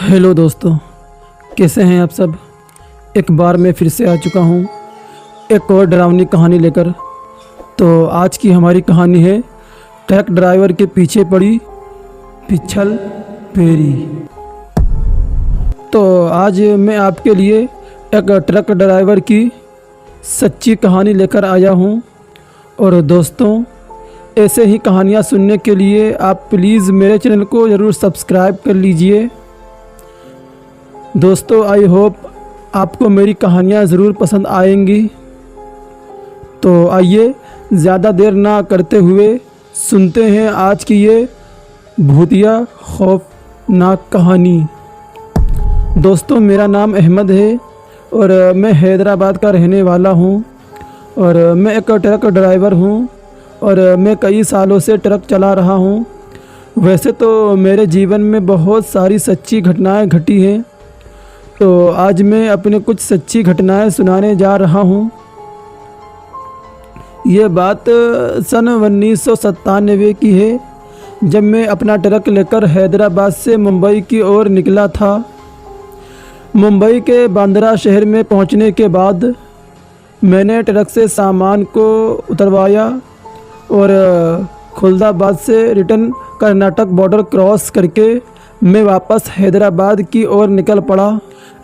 Hello दोस्तों, कैसे हैं आप सब। एक बार मैं फिर से आ चुका हूँ एक और डरावनी कहानी लेकर। तो आज की हमारी कहानी है ट्रक ड्राइवर के पीछे पड़ी पिछल पेरी। तो आज मैं आपके लिए एक ट्रक ड्राइवर की सच्ची कहानी लेकर आया हूँ। और दोस्तों, ऐसे ही कहानियाँ सुनने के लिए आप प्लीज़ मेरे चैनल को ज़रूर सब्सक्राइब कर लीजिए। दोस्तों, आई होप आपको मेरी कहानियाँ ज़रूर पसंद आएंगी। तो आइए ज़्यादा देर ना करते हुए सुनते हैं आज की ये भूतिया खौफनाक कहानी। दोस्तों, मेरा नाम अहमद है और मैं हैदराबाद का रहने वाला हूँ और मैं एक ट्रक ड्राइवर हूँ और मैं कई सालों से ट्रक चला रहा हूँ। वैसे तो मेरे जीवन में बहुत सारी सच्ची घटनाएं घटी हैं, तो आज मैं अपने कुछ सच्ची घटनाएं सुनाने जा रहा हूँ। ये बात सन 1997 की है, जब मैं अपना ट्रक लेकर हैदराबाद से मुंबई की ओर निकला था। मुंबई के बांद्रा शहर में पहुंचने के बाद मैंने ट्रक से सामान को उतरवाया और खुलदाबाद से रिटर्न कर्नाटक बॉर्डर क्रॉस करके मैं वापस हैदराबाद की ओर निकल पड़ा।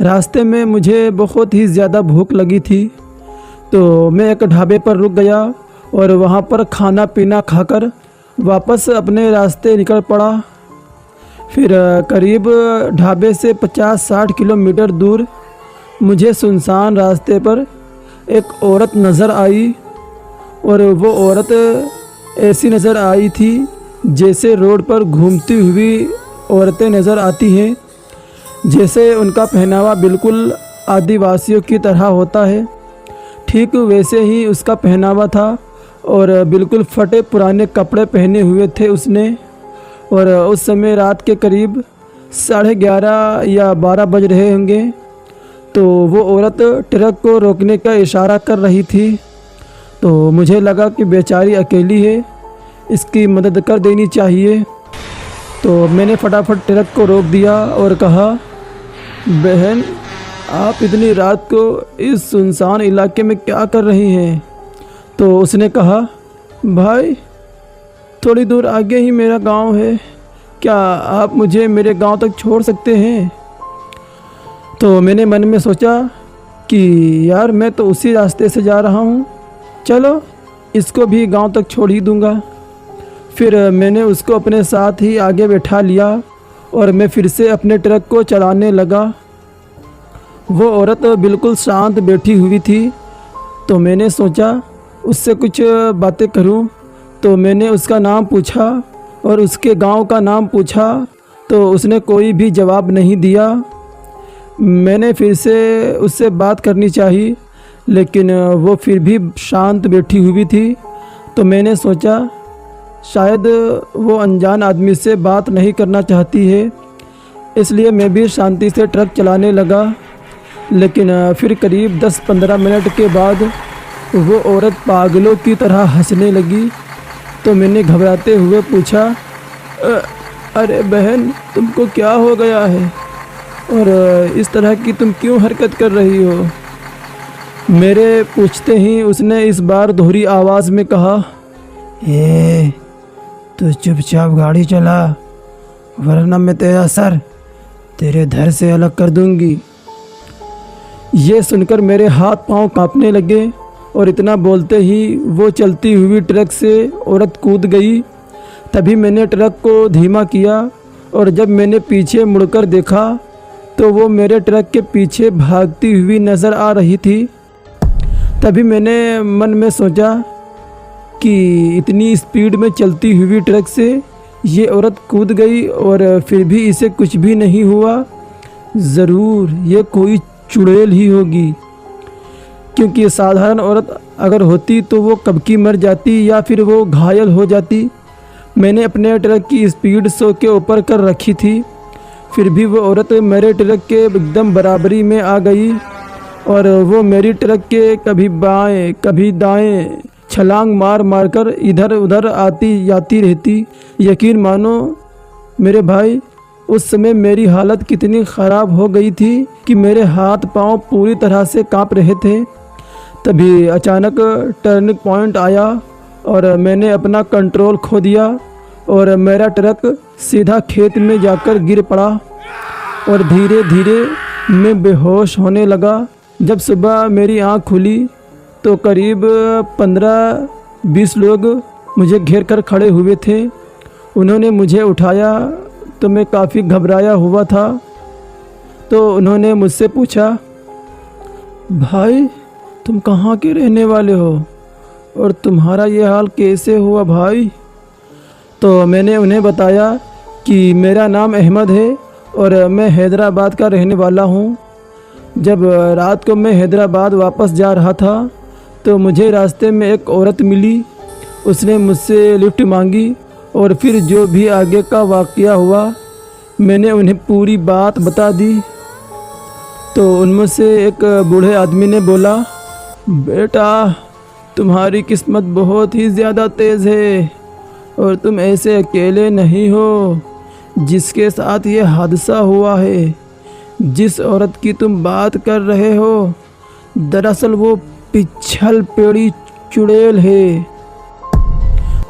रास्ते में मुझे बहुत ही ज़्यादा भूख लगी थी, तो मैं एक ढाबे पर रुक गया और वहाँ पर खाना पीना खाकर वापस अपने रास्ते निकल पड़ा। फिर करीब ढाबे से 50-60 किलोमीटर दूर मुझे सुनसान रास्ते पर एक औरत नज़र आई और वो औरत ऐसी नज़र आई थी जैसे रोड पर घूमती हुई औरतें नज़र आती हैं। जैसे उनका पहनावा बिल्कुल आदिवासियों की तरह होता है, ठीक वैसे ही उसका पहनावा था और बिल्कुल फटे पुराने कपड़े पहने हुए थे उसने। और उस समय रात के करीब 11:30 या 12 बज रहे होंगे। तो वो औरत ट्रक को रोकने का इशारा कर रही थी। तो मुझे लगा कि बेचारी अकेली है, इसकी मदद कर देनी चाहिए। तो मैंने फटाफट ट्रक को रोक दिया और कहा, बहन, आप इतनी रात को इस सुनसान इलाके में क्या कर रही हैं। तो उसने कहा, भाई, थोड़ी दूर आगे ही मेरा गांव है, क्या आप मुझे मेरे गांव तक छोड़ सकते हैं। तो मैंने मन में सोचा कि यार, मैं तो उसी रास्ते से जा रहा हूँ, चलो इसको भी गांव तक छोड़ ही दूँगा। फिर मैंने उसको अपने साथ ही आगे बैठा लिया और मैं फिर से अपने ट्रक को चलाने लगा। वो औरत बिल्कुल शांत बैठी हुई थी, तो मैंने सोचा उससे कुछ बातें करूं। तो मैंने उसका नाम पूछा और उसके गांव का नाम पूछा, तो उसने कोई भी जवाब नहीं दिया। मैंने फिर से उससे बात करनी चाहिए, लेकिन वो फिर भी शांत बैठी हुई थी। तो मैंने सोचा शायद वो अनजान आदमी से बात नहीं करना चाहती है, इसलिए मैं भी शांति से ट्रक चलाने लगा। लेकिन फिर करीब 10-15 मिनट के बाद वो औरत पागलों की तरह हंसने लगी। तो मैंने घबराते हुए पूछा, अरे बहन, तुमको क्या हो गया है और इस तरह की तुम क्यों हरकत कर रही हो। मेरे पूछते ही उसने इस बार दोहरी आवाज़ में कहा, तू चुपचाप गाड़ी चला, वरना मैं तेरा सर तेरे धड़ से अलग कर दूंगी। ये सुनकर मेरे हाथ पांव कांपने लगे और इतना बोलते ही वो चलती हुई ट्रक से औरत कूद गई। तभी मैंने ट्रक को धीमा किया और जब मैंने पीछे मुड़कर देखा तो वो मेरे ट्रक के पीछे भागती हुई नज़र आ रही थी। तभी मैंने मन में सोचा कि इतनी स्पीड में चलती हुई ट्रक से ये औरत कूद गई और फिर भी इसे कुछ भी नहीं हुआ। ज़रूर ये कोई चुड़ैल ही होगी, क्योंकि साधारण औरत अगर होती तो वो कब की मर जाती या फिर वो घायल हो जाती। मैंने अपने ट्रक की स्पीड 100 के ऊपर कर रखी थी, फिर भी वो औरत मेरे ट्रक के एकदम बराबरी में आ गई और वो मेरी ट्रक के कभी बाएं कभी दाएं छलांग मार मार कर इधर उधर आती जाती रहती। यकीन मानो मेरे भाई, उस समय मेरी हालत कितनी ख़राब हो गई थी कि मेरे हाथ पांव पूरी तरह से कांप रहे थे। तभी अचानक टर्निंग पॉइंट आया और मैंने अपना कंट्रोल खो दिया और मेरा ट्रक सीधा खेत में जाकर गिर पड़ा और धीरे धीरे मैं बेहोश होने लगा। जब सुबह मेरी आँख खुली तो करीब 15-20 लोग मुझे घेर कर खड़े हुए थे। उन्होंने मुझे उठाया तो मैं काफ़ी घबराया हुआ था। तो उन्होंने मुझसे पूछा, भाई तुम कहाँ के रहने वाले हो और तुम्हारा ये हाल कैसे हुआ भाई? तो मैंने उन्हें बताया कि मेरा नाम अहमद है और मैं हैदराबाद का रहने वाला हूँ। जब रात को मैं हैदराबाद वापस जा रहा था तो मुझे रास्ते में एक औरत मिली। उसने मुझसे लिफ्ट मांगी और फिर जो भी आगे का वाक़या हुआ मैंने उन्हें पूरी बात बता दी। तो उनमें से एक बूढ़े आदमी ने बोला, बेटा तुम्हारी किस्मत बहुत ही ज़्यादा तेज़ है और तुम ऐसे अकेले नहीं हो जिसके साथ ये हादसा हुआ है। जिस औरत की तुम बात कर रहे हो दरअसल वो पिछल पेड़ी चुड़ैल है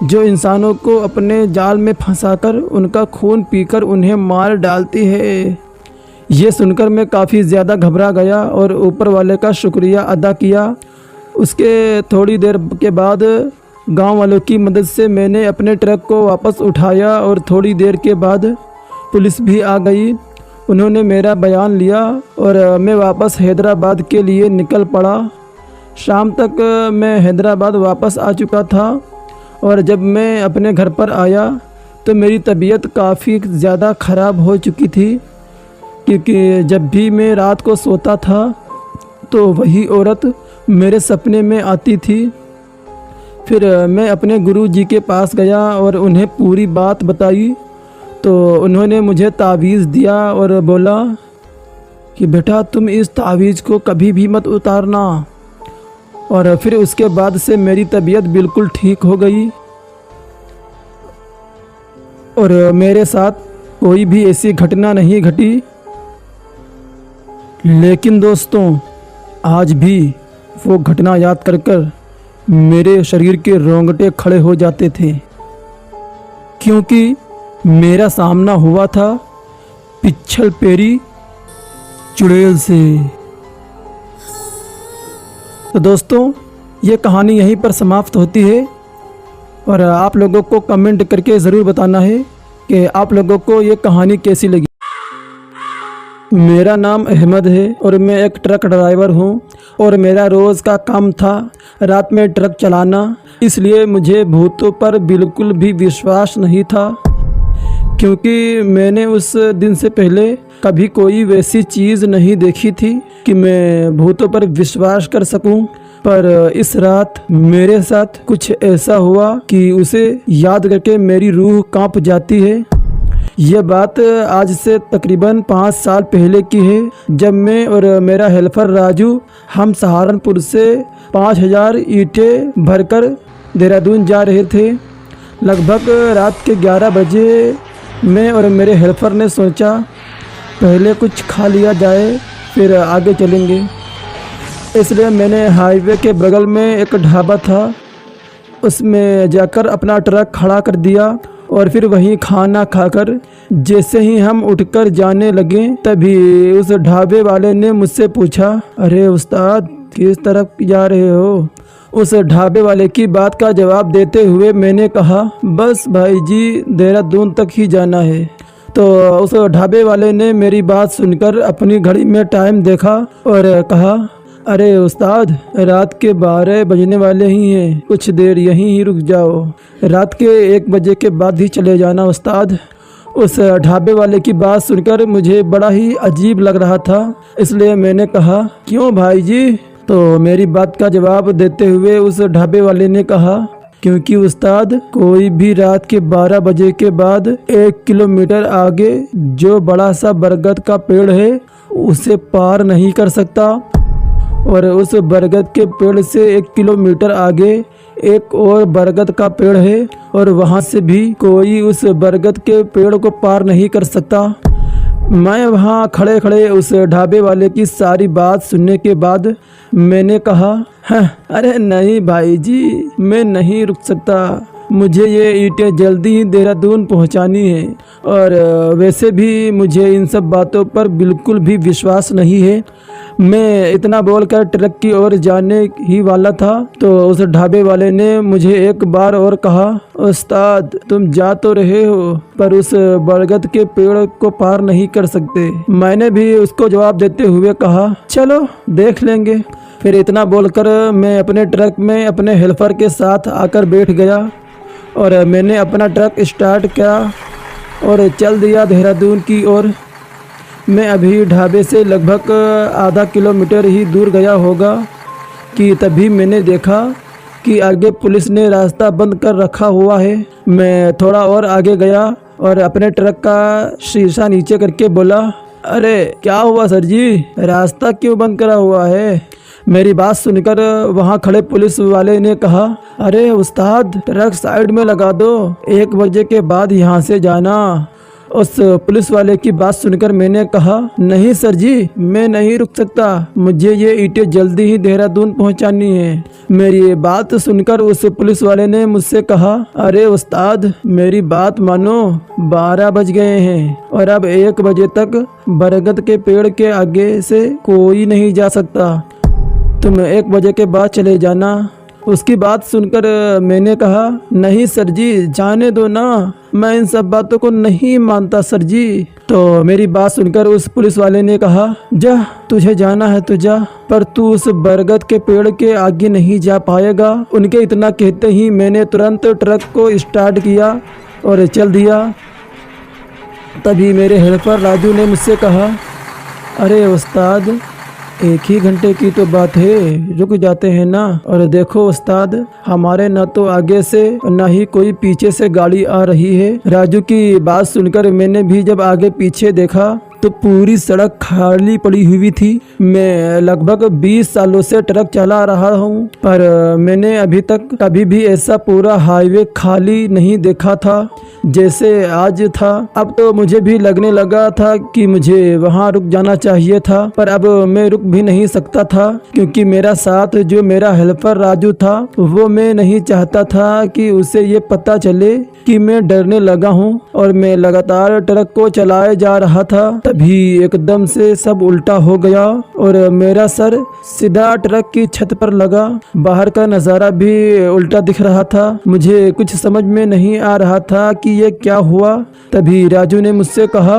जो इंसानों को अपने जाल में फंसाकर उनका खून पीकर उन्हें मार डालती है। ये सुनकर मैं काफ़ी ज़्यादा घबरा गया और ऊपर वाले का शुक्रिया अदा किया। उसके थोड़ी देर के बाद गांव वालों की मदद से मैंने अपने ट्रक को वापस उठाया और थोड़ी देर के बाद पुलिस भी आ गई। उन्होंने मेरा बयान लिया और मैं वापस हैदराबाद के लिए निकल पड़ा। शाम तक मैं हैदराबाद वापस आ चुका था और जब मैं अपने घर पर आया तो मेरी तबीयत काफ़ी ज़्यादा ख़राब हो चुकी थी, क्योंकि जब भी मैं रात को सोता था तो वही औरत मेरे सपने में आती थी। फिर मैं अपने गुरुजी के पास गया और उन्हें पूरी बात बताई तो उन्होंने मुझे तावीज़ दिया और बोला कि बेटा तुम इस तावीज़ को कभी भी मत उतारना। और फिर उसके बाद से मेरी तबीयत बिल्कुल ठीक हो गई और मेरे साथ कोई भी ऐसी घटना नहीं घटी। लेकिन दोस्तों आज भी वो घटना याद कर कर मेरे शरीर के रोंगटे खड़े हो जाते थे, क्योंकि मेरा सामना हुआ था पिछल पेरी चुड़ैल से। तो दोस्तों ये कहानी यहीं पर समाप्त होती है और आप लोगों को कमेंट करके ज़रूर बताना है कि आप लोगों को ये कहानी कैसी लगी। मेरा नाम अहमद है और मैं एक ट्रक ड्राइवर हूँ और मेरा रोज़ का काम था रात में ट्रक चलाना। इसलिए मुझे भूतों पर बिल्कुल भी विश्वास नहीं था, क्योंकि मैंने उस दिन से पहले कभी कोई वैसी चीज़ नहीं देखी थी कि मैं भूतों पर विश्वास कर सकूं। पर इस रात मेरे साथ कुछ ऐसा हुआ कि उसे याद करके मेरी रूह कांप जाती है। यह बात आज से तकरीबन 5 साल पहले की है, जब मैं और मेरा हेल्पर राजू हम सहारनपुर से 5000 ईंटें भरकर देहरादून जा रहे थे। लगभग रात के 11 बजे मैं और मेरे हेल्पर ने सोचा पहले कुछ खा लिया जाए फिर आगे चलेंगे। इसलिए मैंने हाईवे के बगल में एक ढाबा था उसमें जाकर अपना ट्रक खड़ा कर दिया और फिर वहीं खाना खाकर जैसे ही हम उठकर जाने लगे तभी उस ढाबे वाले ने मुझसे पूछा, अरे उस्ताद किस तरफ जा रहे हो? उस ढाबे वाले की बात का जवाब देते हुए मैंने कहा, बस भाई जी देहरादून तक ही जाना है। तो उस ढाबे वाले ने मेरी बात सुनकर अपनी घड़ी में टाइम देखा और कहा, अरे उस्ताद रात के 12 बजने वाले ही हैं, कुछ देर यहीं ही रुक जाओ, रात के 1 बजे के बाद ही चले जाना उस्ताद। उस ढाबे वाले की बात सुनकर मुझे बड़ा ही अजीब लग रहा था, इसलिए मैंने कहा, क्यों भाई जी? तो मेरी बात का जवाब देते हुए उस ढाबे वाले ने कहा, क्योंकि उस्ताद कोई भी रात के 12 बजे के बाद 1 किलोमीटर आगे जो बड़ा सा बरगद का पेड़ है उसे पार नहीं कर सकता और उस बरगद के पेड़ से 1 किलोमीटर आगे एक और बरगद का पेड़ है और वहां से भी कोई उस बरगद के पेड़ को पार नहीं कर सकता। मैं वहाँ खड़े खड़े उस ढाबे वाले की सारी बात सुनने के बाद मैंने कहा, हाँ, अरे नहीं भाई जी, मैं नहीं रुक सकता, मुझे ये ईंटें जल्दी ही देहरादून पहुंचानी है। और वैसे भी मुझे इन सब बातों पर बिल्कुल भी विश्वास नहीं है। मैं इतना बोलकर ट्रक की ओर जाने ही वाला था तो उस ढाबे वाले ने मुझे एक बार और कहा, उस्ताद तुम जा तो रहे हो पर उस बरगद के पेड़ को पार नहीं कर सकते। मैंने भी उसको जवाब देते हुए कहा, चलो देख लेंगे। फिर इतना बोलकर मैं अपने ट्रक में अपने हेल्पर के साथ आकर बैठ गया और मैंने अपना ट्रक स्टार्ट किया और चल दिया देहरादून की ओर। मैं अभी ढाबे से लगभग आधा किलोमीटर ही दूर गया होगा कि तभी मैंने देखा कि आगे पुलिस ने रास्ता बंद कर रखा हुआ है। मैं थोड़ा और आगे गया और अपने ट्रक का शीशा नीचे करके बोला, अरे क्या हुआ सर जी, रास्ता क्यों बंद करा हुआ है? मेरी बात सुनकर वहाँ खड़े पुलिस वाले ने कहा, अरे उस्ताद ट्रक साइड में लगा दो, 1 बजे के बाद यहाँ से जाना। उस पुलिस वाले की बात सुनकर मैंने कहा, नहीं सर जी, मैं नहीं रुक सकता, मुझे ये ईंटें जल्दी ही देहरादून पहुँचानी है। मेरी बात सुनकर उस पुलिस वाले ने मुझसे कहा, अरे उस्ताद मेरी बात मानो, 12 बज गए हैं और अब 1 बजे तक बरगद के पेड़ के आगे से कोई नहीं जा सकता, तुम 1 बजे के बाद चले जाना। उसकी बात सुनकर मैंने कहा, नहीं सर जी, जाने दो ना, मैं इन सब बातों को नहीं मानता सर जी। तो मेरी बात सुनकर उस पुलिस वाले ने कहा, जा तुझे जाना है तो जा, पर तू उस बरगद के पेड़ के आगे नहीं जा पाएगा। उनके इतना कहते ही मैंने तुरंत ट्रक को स्टार्ट किया और चल दिया। तभी मेरे हेल्पर राजू ने मुझसे कहा, अरे उस्ताद 1 ही घंटे की तो बात है, रुक जाते हैं ना। और देखो उस्ताद, हमारे न तो आगे से न ही कोई पीछे से गाड़ी आ रही है। राजू की बात सुनकर मैंने भी जब आगे पीछे देखा तो पूरी सड़क खाली पड़ी हुई थी। मैं लगभग 20 सालों से ट्रक चला रहा हूँ पर मैंने अभी तक कभी भी ऐसा पूरा हाईवे खाली नहीं देखा था जैसे आज था। अब तो मुझे भी लगने लगा था कि मुझे वहाँ रुक जाना चाहिए था, पर अब मैं रुक भी नहीं सकता था क्योंकि मेरा साथ जो मेरा हेल्पर राजू था वो मैं नहीं चाहता था कि उसे ये पता चले कि मैं डरने लगा हूँ। और मैं लगातार ट्रक को चलाए जा रहा था, तभी एकदम से सब उल्टा हो गया और मेरा सर सीधा ट्रक की छत पर लगा। बाहर का नज़ारा भी उल्टा दिख रहा था। मुझे कुछ समझ में नहीं आ रहा था कि ये क्या हुआ। तभी राजू ने मुझसे कहा,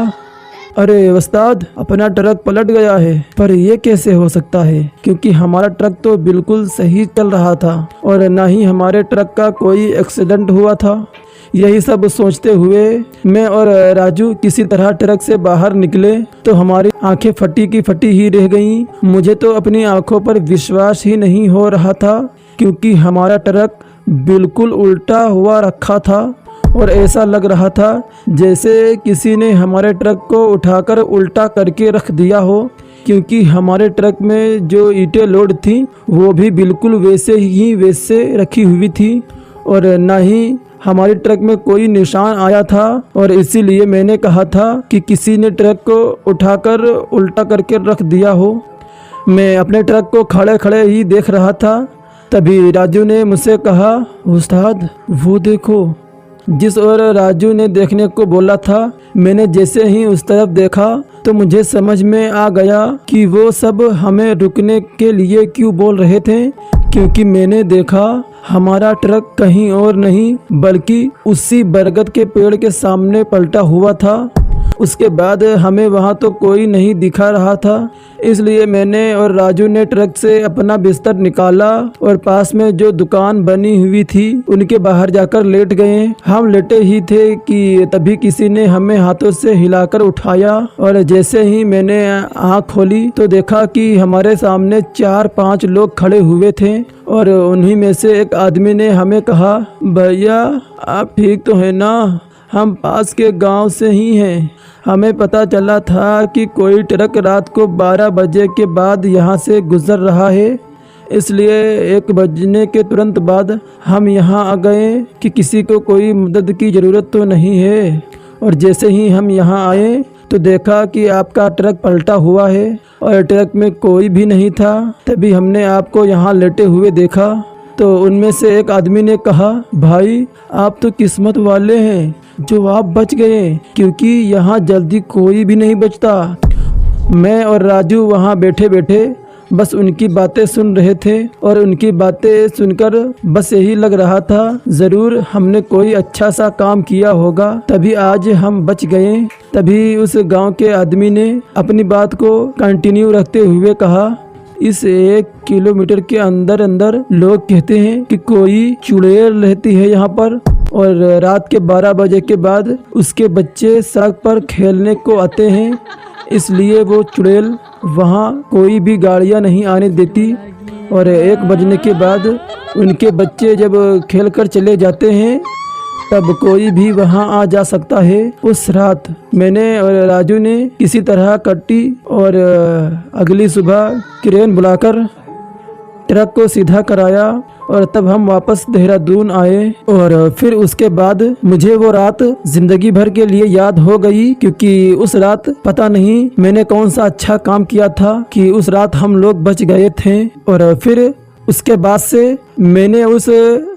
अरे उस्ताद अपना ट्रक पलट गया है। पर ये कैसे हो सकता है, क्योंकि हमारा ट्रक तो बिल्कुल सही चल रहा था और ना ही हमारे ट्रक का कोई एक्सीडेंट हुआ था। यही सब सोचते हुए मैं और राजू किसी तरह ट्रक से बाहर निकले तो हमारी आंखें फटी की फटी ही रह गईं। मुझे तो अपनी आंखों पर विश्वास ही नहीं हो रहा था क्योंकि हमारा ट्रक बिल्कुल उल्टा हुआ रखा था और ऐसा लग रहा था जैसे किसी ने हमारे ट्रक को उठाकर उल्टा करके रख दिया हो, क्योंकि हमारे ट्रक में जो ईंटें लोड थी वो भी बिल्कुल वैसे रखी हुई थी और ना ही हमारे ट्रक में कोई निशान आया था। और इसीलिए मैंने कहा था कि किसी ने ट्रक को उठाकर उल्टा करके रख दिया हो। मैं अपने ट्रक को खड़े खड़े ही देख रहा था। तभी राजू ने मुझसे कहा, उस्ताद वो देखो। जिस ओर राजू ने देखने को बोला था, मैंने जैसे ही उस तरफ देखा तो मुझे समझ में आ गया कि वो सब हमें रुकने के लिए क्यों बोल रहे थे, क्योंकि मैंने देखा हमारा ट्रक कहीं और नहीं बल्कि उसी बरगद के पेड़ के सामने पलटा हुआ था। उसके बाद हमें वहाँ तो कोई नहीं दिखा रहा था, इसलिए मैंने और राजू ने ट्रक से अपना बिस्तर निकाला और पास में जो दुकान बनी हुई थी उनके बाहर जाकर लेट गए। हम लेटे ही थे कि तभी किसी ने हमें हाथों से हिलाकर उठाया और जैसे ही मैंने आँख खोली तो देखा कि हमारे सामने 4-5 लोग खड़े हुए थे और उन्हीं में से एक आदमी ने हमें कहा, भैया आप ठीक तो है ना, हम पास के गांव से ही हैं। हमें पता चला था कि कोई ट्रक रात को 12 बजे के बाद यहाँ से गुजर रहा है, इसलिए 1 बजने के तुरंत बाद हम यहाँ आ गए कि किसी को कोई मदद की ज़रूरत तो नहीं है। और जैसे ही हम यहाँ आए तो देखा कि आपका ट्रक पलटा हुआ है और ट्रक में कोई भी नहीं था। तभी हमने आपको यहाँ लेटे हुए देखा। तो उनमें से एक आदमी ने कहा, भाई आप तो किस्मत वाले हैं जो आप बच गए, क्योंकि यहाँ जल्दी कोई भी नहीं बचता। मैं और राजू वहाँ बैठे बैठे बस उनकी बातें सुन रहे थे और उनकी बातें सुनकर बस यही लग रहा था ज़रूर हमने कोई अच्छा सा काम किया होगा, तभी आज हम बच गए। तभी उस गांव के आदमी ने अपनी बात को कंटिन्यू रखते हुए कहा, इस 1 किलोमीटर के अंदर अंदर लोग कहते हैं कि कोई चुड़ैल रहती है यहाँ पर, और रात के 12 बजे के बाद उसके बच्चे सड़क पर खेलने को आते हैं, इसलिए वो चुड़ैल वहाँ कोई भी गाड़ियाँ नहीं आने देती। और 1 बजने के बाद उनके बच्चे जब खेल कर चले जाते हैं तब कोई भी वहाँ आ जा सकता है। उस रात मैंने और राजू ने किसी तरह कट्टी और अगली सुबह क्रेन बुलाकर ट्रक को सीधा कराया और तब हम वापस देहरादून आए। और फिर उसके बाद मुझे वो रात जिंदगी भर के लिए याद हो गई, क्योंकि उस रात पता नहीं मैंने कौन सा अच्छा काम किया था कि उस रात हम लोग बच गए थे। और फिर उसके बाद से मैंने उस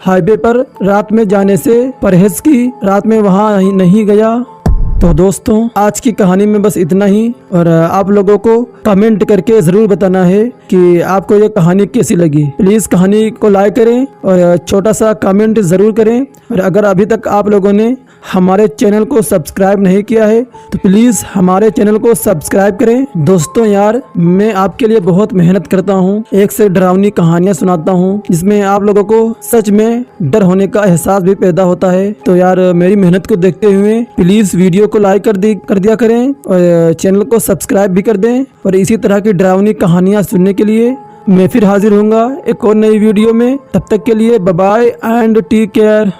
हाईवे पर रात में जाने से परहेज की, रात में वहाँ नहीं गया। तो दोस्तों आज की कहानी में बस इतना ही, और आप लोगों को कमेंट करके ज़रूर बताना है कि आपको ये कहानी कैसी लगी। प्लीज़ कहानी को लाइक करें और छोटा सा कमेंट ज़रूर करें। और अगर अभी तक आप लोगों ने हमारे चैनल को सब्सक्राइब नहीं किया है तो प्लीज़ हमारे चैनल को सब्सक्राइब करें। दोस्तों यार मैं आपके लिए बहुत मेहनत करता हूँ, एक से डरावनी कहानियाँ सुनाता हूँ जिसमें आप लोगों को सच में डर होने का एहसास भी पैदा होता है। तो यार मेरी मेहनत को देखते हुए प्लीज़ वीडियो को लाइक कर दिया करें और चैनल को सब्सक्राइब भी कर दें। और इसी तरह की डरावनी कहानियाँ सुनने के लिए मैं फिर हाजिर होऊंगा एक और नई वीडियो में। तब तक के लिए bye bye and take care.